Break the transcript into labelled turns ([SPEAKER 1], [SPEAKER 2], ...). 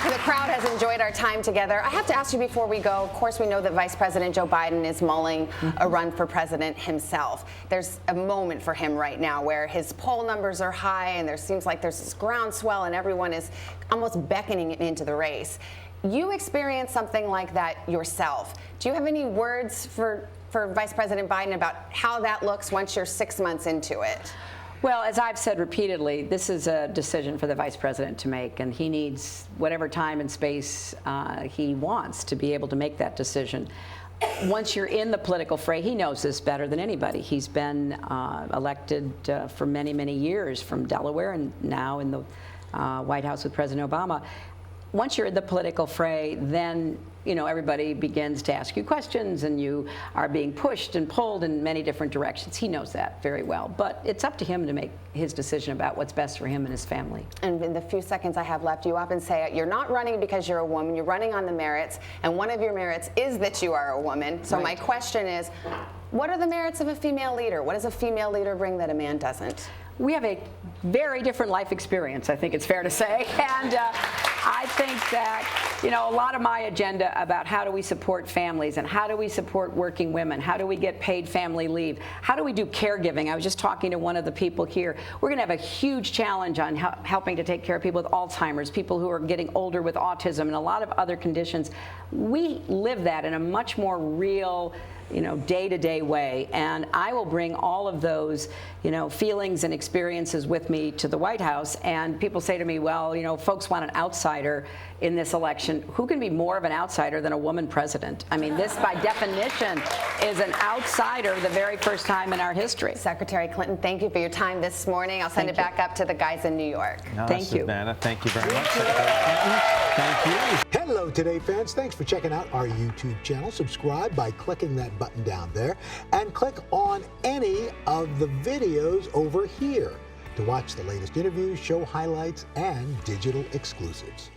[SPEAKER 1] The crowd has enjoyed our time together. I have to ask you before we go, of course we know that Vice President Joe Biden is mulling a run for president himself. There's a moment for him right now where his poll numbers are high and there seems like there's this groundswell and everyone is almost beckoning him into the race. You experienced something like that yourself. Do you have any words for Vice President Biden about how that looks once you're 6 months into it?
[SPEAKER 2] Well, as I've said repeatedly, this is a decision for the vice president to make, and he needs whatever time and space he wants to be able to make that decision. Once you're in the political fray, he knows this better than anybody. He's been elected for many, many years from Delaware and now in the White House with President Obama. Once you're in the political fray, then everybody begins to ask you questions and you are being pushed and pulled in many different directions. He knows that very well, but it's up to him to make his decision about what's best for him and his family. And
[SPEAKER 1] in the few seconds I have left, you often say you're not running because you're a woman, you're running on the merits, and one of your merits is that you are a woman. So my question is, what are the merits of a female leader? What does a female leader bring that a man doesn't?
[SPEAKER 2] We have a very different life experience, I think it's fair to say. And I think that, a lot of my agenda about how do we support families and how do we support working women, how do we get paid family leave, how do we do caregiving. I was just talking to one of the people here. We're going to have a huge challenge on helping to take care of people with Alzheimer's, people who are getting older with autism and a lot of other conditions. We live that in a much more real, day-to-day way, and I will bring all of those, feelings and experiences with me to the White House. And people say to me, well, folks want an outsider in this election. Who can be more of an outsider than a woman president? I mean, this by definition is an outsider the very first time in our history.
[SPEAKER 1] Secretary Clinton, thank you for your time this morning. I'll send it back up to the guys in New York.
[SPEAKER 2] Thank you.
[SPEAKER 3] Savannah, thank you very much, Secretary Clinton. Thank you.
[SPEAKER 4] Hello, Today fans. Thanks for checking out our YouTube channel. Subscribe by clicking that button down there and click on any of the videos over here to watch the latest interviews, show highlights, and digital exclusives.